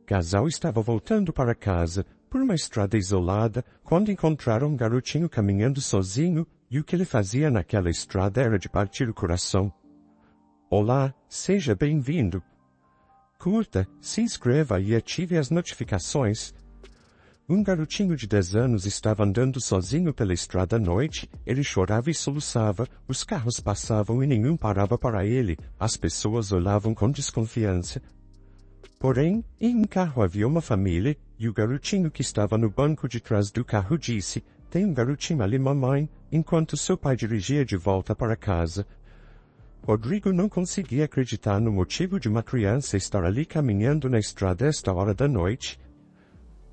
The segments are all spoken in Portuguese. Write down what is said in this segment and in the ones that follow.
Casal estava voltando para casa, por uma estrada isolada, quando encontraram um garotinho caminhando sozinho, e o que ele fazia naquela estrada era de partir o coração. Olá, seja bem-vindo. Curta, se inscreva e ative as notificações. Um garotinho de 10 anos estava andando sozinho pela estrada à noite, ele chorava e soluçava, os carros passavam e nenhum parava para ele, as pessoas olhavam com desconfiança. Porém, em um carro havia uma família, e o garotinho que estava no banco de trás do carro disse, tem um garotinho ali, mamãe, enquanto seu pai dirigia de volta para casa. Rodrigo não conseguia acreditar no motivo de uma criança estar ali caminhando na estrada a esta hora da noite.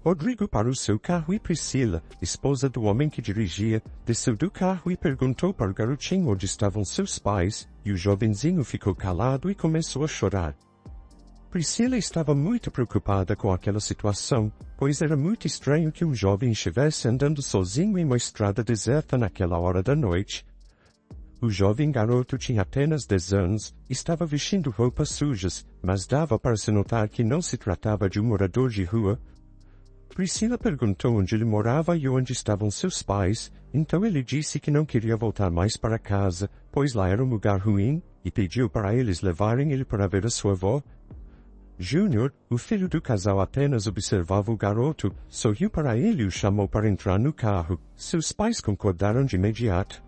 Rodrigo parou seu carro e Priscila, esposa do homem que dirigia, desceu do carro e perguntou para o garotinho onde estavam seus pais, e o jovenzinho ficou calado e começou a chorar. Priscila estava muito preocupada com aquela situação, pois era muito estranho que um jovem estivesse andando sozinho em uma estrada deserta naquela hora da noite. O jovem garoto tinha apenas 10 anos, estava vestindo roupas sujas, mas dava para se notar que não se tratava de um morador de rua. Priscila perguntou onde ele morava e onde estavam seus pais, então ele disse que não queria voltar mais para casa, pois lá era um lugar ruim, e pediu para eles levarem ele para ver a sua avó. Júnior, o filho do casal, apenas observava o garoto, sorriu para ele e o chamou para entrar no carro. Seus pais concordaram de imediato.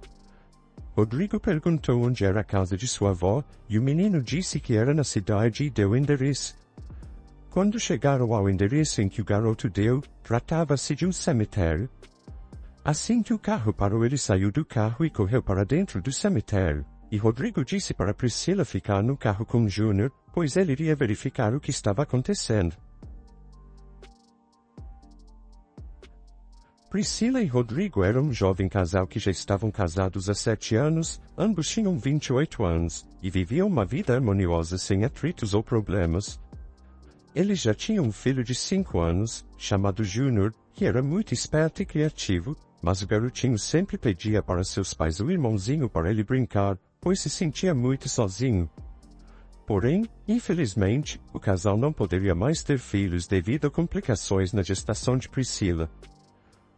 Rodrigo perguntou onde era a casa de sua avó, e o menino disse que era na cidade e deu o endereço. Quando chegaram ao endereço em que o garoto deu, tratava-se de um cemitério. Assim que o carro parou, ele saiu do carro e correu para dentro do cemitério. E Rodrigo disse para Priscila ficar no carro com Júnior, pois ele iria verificar o que estava acontecendo. Priscila e Rodrigo eram um jovem casal que já estavam casados há 7 anos, ambos tinham 28 anos, e viviam uma vida harmoniosa sem atritos ou problemas. Eles já tinham um filho de 5 anos, chamado Júnior, que era muito esperto e criativo, mas o garotinho sempre pedia para seus pais o irmãozinho para ele brincar, pois se sentia muito sozinho. Porém, infelizmente, o casal não poderia mais ter filhos devido a complicações na gestação de Priscila.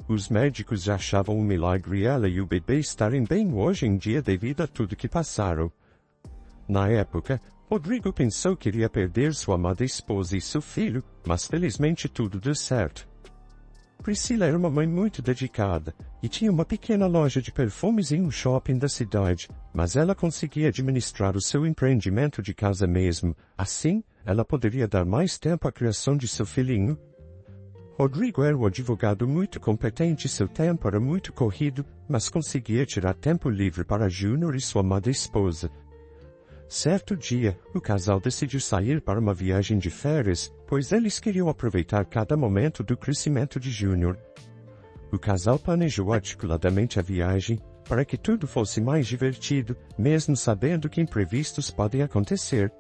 Os médicos já achavam um milagre ela e o bebê estarem bem hoje em dia devido a tudo que passaram. Na época, Rodrigo pensou que iria perder sua amada esposa e seu filho, mas felizmente tudo deu certo. Priscila era uma mãe muito dedicada, e tinha uma pequena loja de perfumes em um shopping da cidade, mas ela conseguia administrar o seu empreendimento de casa mesmo, assim, ela poderia dar mais tempo à criação de seu filhinho. Rodrigo era um advogado muito competente e seu tempo era muito corrido, mas conseguia tirar tempo livre para Júnior e sua amada esposa. Certo dia, o casal decidiu sair para uma viagem de férias, pois eles queriam aproveitar cada momento do crescimento de Júnior. O casal planejou articuladamente a viagem, para que tudo fosse mais divertido, mesmo sabendo que imprevistos podem acontecer.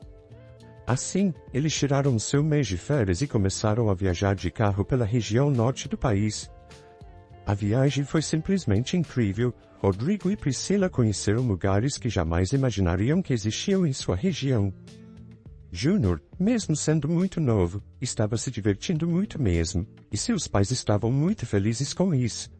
Assim, eles tiraram seu mês de férias e começaram a viajar de carro pela região norte do país. A viagem foi simplesmente incrível. Rodrigo e Priscila conheceram lugares que jamais imaginariam que existiam em sua região. Júnior, mesmo sendo muito novo, estava se divertindo muito mesmo, e seus pais estavam muito felizes com isso.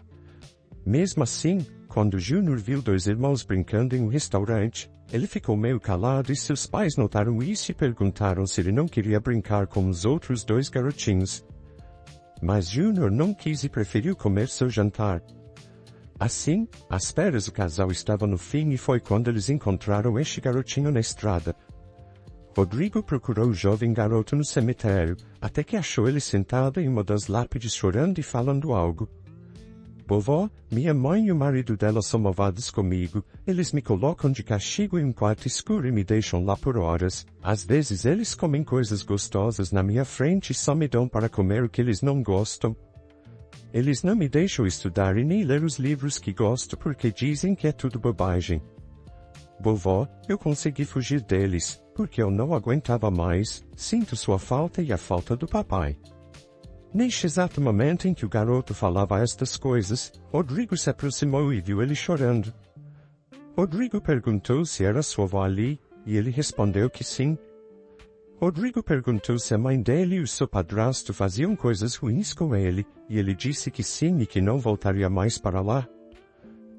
Mesmo assim, quando Júnior viu 2 irmãos brincando em um restaurante, ele ficou meio calado e seus pais notaram isso e perguntaram se ele não queria brincar com os outros 2 garotinhos. Mas Júnior não quis e preferiu comer seu jantar. Assim, às férias o casal estava no fim e foi quando eles encontraram este garotinho na estrada. Rodrigo procurou o jovem garoto no cemitério, até que achou ele sentado em uma das lápides chorando e falando algo. Vovó, minha mãe e o marido dela são malvados comigo, eles me colocam de castigo em um quarto escuro e me deixam lá por horas. Às vezes eles comem coisas gostosas na minha frente e só me dão para comer o que eles não gostam. Eles não me deixam estudar e nem ler os livros que gosto porque dizem que é tudo bobagem. Vovó, eu consegui fugir deles, porque eu não aguentava mais, sinto sua falta e a falta do papai. Neste exato momento em que o garoto falava estas coisas, Rodrigo se aproximou e viu ele chorando. Rodrigo perguntou se era sua avó ali, e ele respondeu que sim. Rodrigo perguntou se a mãe dele e o seu padrasto faziam coisas ruins com ele, e ele disse que sim e que não voltaria mais para lá.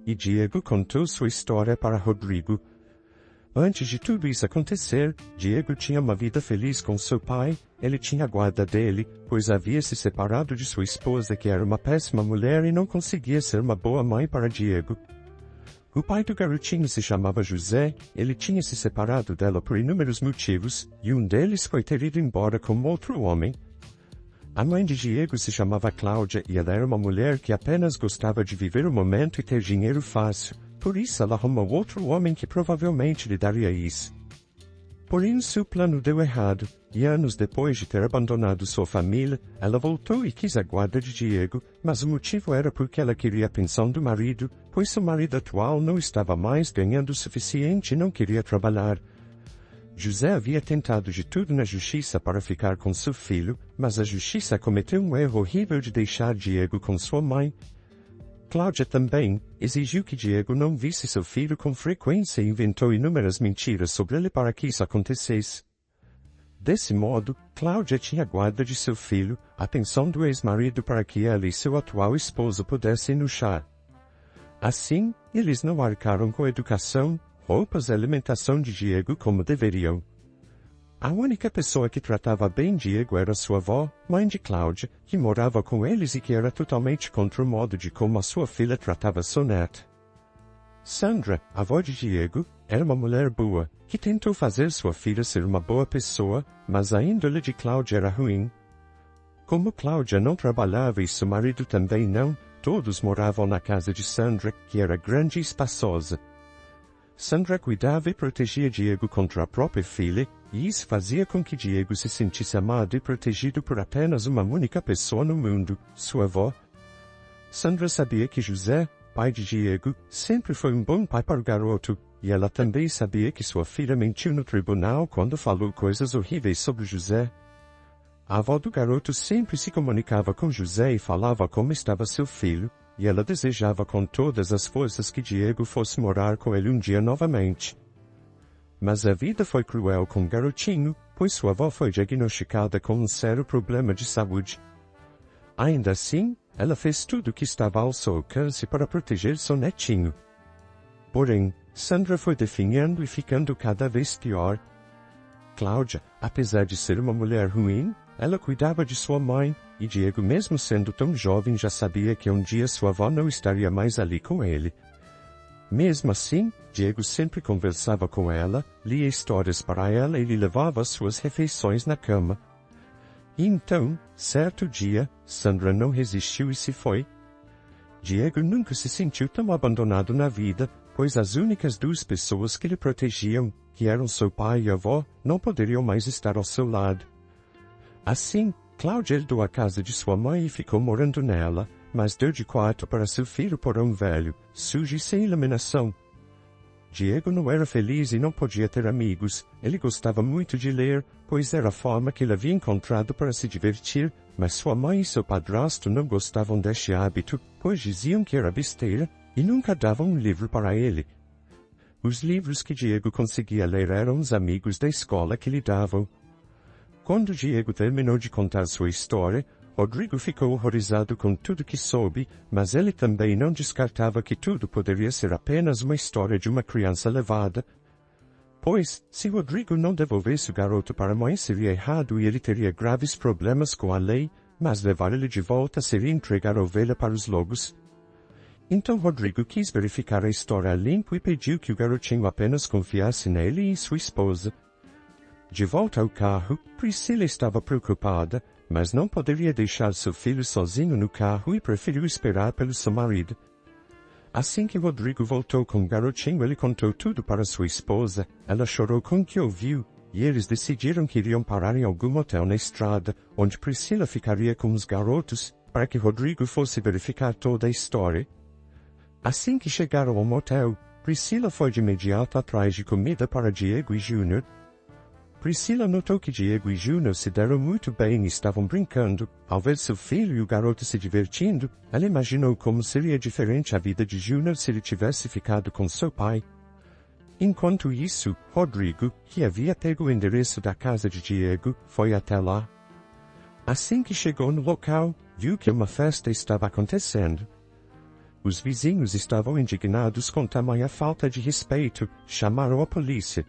E Diego contou sua história para Rodrigo. Antes de tudo isso acontecer, Diego tinha uma vida feliz com seu pai, ele tinha a guarda dele, pois havia se separado de sua esposa que era uma péssima mulher e não conseguia ser uma boa mãe para Diego. O pai do garotinho se chamava José, ele tinha se separado dela por inúmeros motivos, e um deles foi ter ido embora com outro homem. A mãe de Diego se chamava Cláudia e ela era uma mulher que apenas gostava de viver o momento e ter dinheiro fácil, por isso ela arrumou outro homem que provavelmente lhe daria isso. Porém seu plano deu errado, e anos depois de ter abandonado sua família, ela voltou e quis a guarda de Diego, mas o motivo era porque ela queria a pensão do marido, pois seu marido atual não estava mais ganhando o suficiente e não queria trabalhar. José havia tentado de tudo na justiça para ficar com seu filho, mas a justiça cometeu um erro horrível de deixar Diego com sua mãe. Cláudia também exigiu que Diego não visse seu filho com frequência e inventou inúmeras mentiras sobre ele para que isso acontecesse. Desse modo, Cláudia tinha guarda de seu filho, a pensão do ex-marido para que ela e seu atual esposo pudessem luxar. Assim, eles não arcaram com a educação, roupas e alimentação de Diego como deveriam. A única pessoa que tratava bem Diego era sua avó, mãe de Cláudia, que morava com eles e que era totalmente contra o modo de como a sua filha tratava sua neta. Sandra, avó de Diego, era uma mulher boa, que tentou fazer sua filha ser uma boa pessoa, mas a índole de Cláudia era ruim. Como Cláudia não trabalhava e seu marido também não, todos moravam na casa de Sandra, que era grande e espaçosa. Sandra cuidava e protegia Diego contra a própria filha, e isso fazia com que Diego se sentisse amado e protegido por apenas uma única pessoa no mundo, sua avó. Sandra sabia que José, pai de Diego, sempre foi um bom pai para o garoto, e ela também sabia que sua filha mentiu no tribunal quando falou coisas horríveis sobre José. A avó do garoto sempre se comunicava com José e falava como estava seu filho, e ela desejava com todas as forças que Diego fosse morar com ele um dia novamente. Mas a vida foi cruel com o garotinho, pois sua avó foi diagnosticada com um sério problema de saúde. Ainda assim, ela fez tudo o que estava ao seu alcance para proteger seu netinho. Porém, Sandra foi definhando e ficando cada vez pior. Cláudia, apesar de ser uma mulher ruim, ela cuidava de sua mãe, e Diego, mesmo sendo tão jovem, já sabia que um dia sua avó não estaria mais ali com ele. Mesmo assim, Diego sempre conversava com ela, lia histórias para ela e lhe levava suas refeições na cama. E então, certo dia, Sandra não resistiu e se foi. Diego nunca se sentiu tão abandonado na vida, pois as únicas duas pessoas que lhe protegiam, que eram seu pai e avó, não poderiam mais estar ao seu lado. Assim, Cláudia herdou a casa de sua mãe e ficou morando nela, mas deu de quarto para seu filho porão velho, sujo e sem iluminação. Diego não era feliz e não podia ter amigos. Ele gostava muito de ler, pois era a forma que ele havia encontrado para se divertir, mas sua mãe e seu padrasto não gostavam deste hábito, pois diziam que era besteira, e nunca davam um livro para ele. Os livros que Diego conseguia ler eram os amigos da escola que lhe davam. Quando Diego terminou de contar sua história, Rodrigo ficou horrorizado com tudo que soube, mas ele também não descartava que tudo poderia ser apenas uma história de uma criança levada. Pois, se Rodrigo não devolvesse o garoto para a mãe seria errado e ele teria graves problemas com a lei, mas levar ele de volta seria entregar a ovelha para os lobos. Então Rodrigo quis verificar a história a limpo e pediu que o garotinho apenas confiasse nele e sua esposa. De volta ao carro, Priscila estava preocupada, mas não poderia deixar seu filho sozinho no carro e preferiu esperar pelo seu marido. Assim que Rodrigo voltou com o garotinho, ele contou tudo para sua esposa. Ela chorou com o que ouviu, e eles decidiram que iriam parar em algum hotel na estrada, onde Priscila ficaria com os garotos, para que Rodrigo fosse verificar toda a história. Assim que chegaram ao motel, Priscila foi de imediato atrás de comida para Diego e Júnior. Priscila notou que Diego e Júnior se deram muito bem e estavam brincando. Ao ver seu filho e o garoto se divertindo, ela imaginou como seria diferente a vida de Júnior se ele tivesse ficado com seu pai. Enquanto isso, Rodrigo, que havia pego o endereço da casa de Diego, foi até lá. Assim que chegou no local, viu que uma festa estava acontecendo. Os vizinhos estavam indignados com tamanha falta de respeito, chamaram a polícia.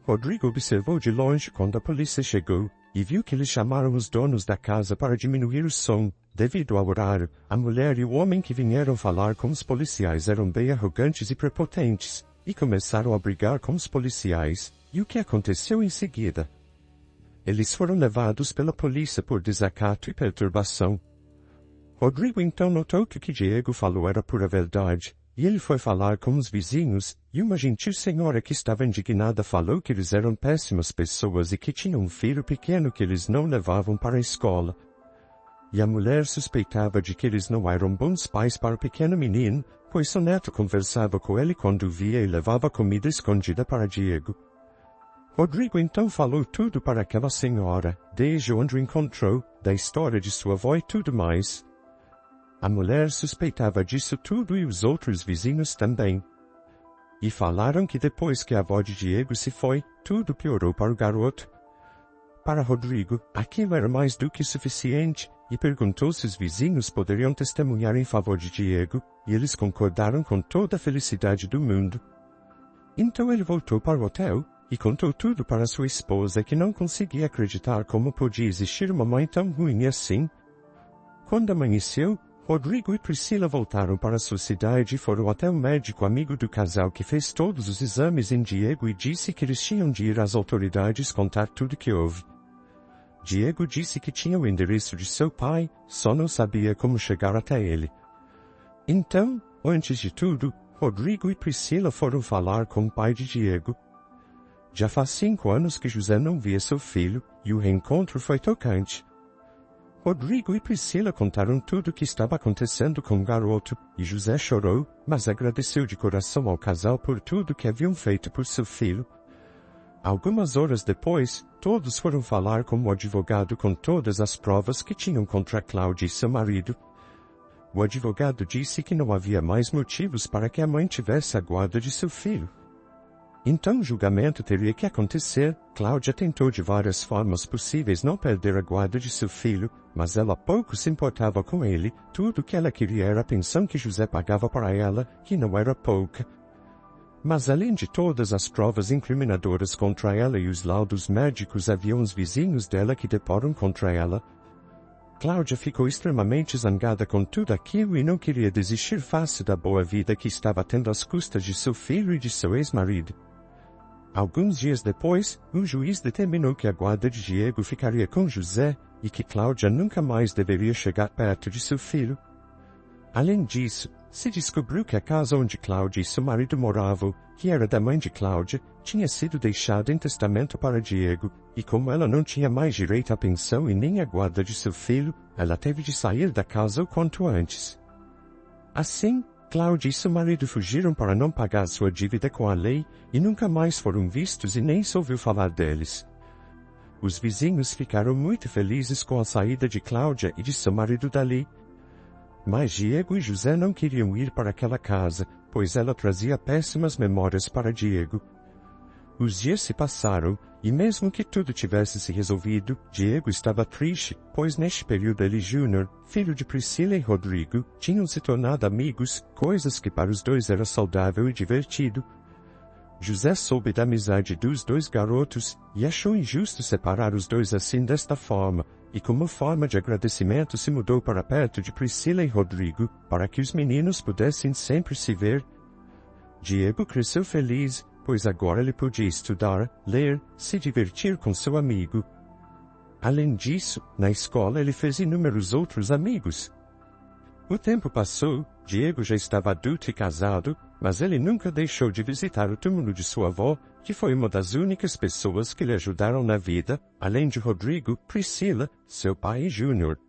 Rodrigo observou de longe quando a polícia chegou, e viu que eles chamaram os donos da casa para diminuir o som. Devido ao horário, a mulher e o homem que vieram falar com os policiais eram bem arrogantes e prepotentes, e começaram a brigar com os policiais. E o que aconteceu em seguida? Eles foram levados pela polícia por desacato e perturbação. Rodrigo então notou que o que Diego falou era pura verdade, e ele foi falar com os vizinhos, e uma gentil senhora que estava indignada falou que eles eram péssimas pessoas e que tinham um filho pequeno que eles não levavam para a escola. E a mulher suspeitava de que eles não eram bons pais para o pequeno menino, pois seu neto conversava com ele quando via e levava comida escondida para Diego. Rodrigo então falou tudo para aquela senhora, desde onde o encontrou, da história de sua avó e tudo mais. A mulher suspeitava disso tudo e os outros vizinhos também. E falaram que depois que a avó de Diego se foi, tudo piorou para o garoto. Para Rodrigo, aquilo era mais do que suficiente, e perguntou se os vizinhos poderiam testemunhar em favor de Diego, e eles concordaram com toda a felicidade do mundo. Então ele voltou para o hotel, e contou tudo para sua esposa que não conseguia acreditar como podia existir uma mãe tão ruim assim. Quando amanheceu, Rodrigo e Priscila voltaram para sua cidade e foram até o médico amigo do casal que fez todos os exames em Diego e disse que eles tinham de ir às autoridades contar tudo que houve. Diego disse que tinha o endereço de seu pai, só não sabia como chegar até ele. Então, antes de tudo, Rodrigo e Priscila foram falar com o pai de Diego. Já faz 5 anos que José não via seu filho, e o reencontro foi tocante. Rodrigo e Priscila contaram tudo o que estava acontecendo com o garoto, e José chorou, mas agradeceu de coração ao casal por tudo que haviam feito por seu filho. Algumas horas depois, todos foram falar com o advogado com todas as provas que tinham contra Cláudia e seu marido. O advogado disse que não havia mais motivos para que a mãe tivesse a guarda de seu filho. Então o julgamento teria que acontecer. Cláudia tentou de várias formas possíveis não perder a guarda de seu filho, mas ela pouco se importava com ele. Tudo o que ela queria era a pensão que José pagava para ela, que não era pouca. Mas além de todas as provas incriminadoras contra ela e os laudos médicos, havia uns vizinhos dela que deporam contra ela. Cláudia ficou extremamente zangada com tudo aquilo e não queria desistir fácil da boa vida que estava tendo às custas de seu filho e de seu ex-marido. Alguns dias depois, o juiz determinou que a guarda de Diego ficaria com José e que Cláudia nunca mais deveria chegar perto de seu filho. Além disso, se descobriu que a casa onde Cláudia e seu marido moravam, que era da mãe de Cláudia, tinha sido deixada em testamento para Diego, e como ela não tinha mais direito à pensão e nem à guarda de seu filho, ela teve de sair da casa o quanto antes. Assim, Cláudia e seu marido fugiram para não pagar sua dívida com a lei, e nunca mais foram vistos e nem se ouviu falar deles. Os vizinhos ficaram muito felizes com a saída de Cláudia e de seu marido dali. Mas Diego e José não queriam ir para aquela casa, pois ela trazia péssimas memórias para Diego. Os dias se passaram, e mesmo que tudo tivesse se resolvido, Diego estava triste, pois neste período ele Júnior, filho de Priscila e Rodrigo, tinham se tornado amigos, coisas que para os dois era saudável e divertido. José soube da amizade dos dois garotos, e achou injusto separar os dois assim desta forma, e como forma de agradecimento se mudou para perto de Priscila e Rodrigo, para que os meninos pudessem sempre se ver. Diego cresceu feliz, pois agora ele podia estudar, ler, se divertir com seu amigo. Além disso, na escola ele fez inúmeros outros amigos. O tempo passou, Diego já estava adulto e casado, mas ele nunca deixou de visitar o túmulo de sua avó, que foi uma das únicas pessoas que lhe ajudaram na vida, além de Rodrigo, Priscila, seu pai e Júnior.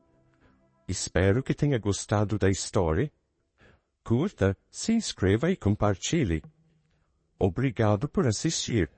Espero que tenha gostado da história. Curta, se inscreva e compartilhe. Obrigado por assistir.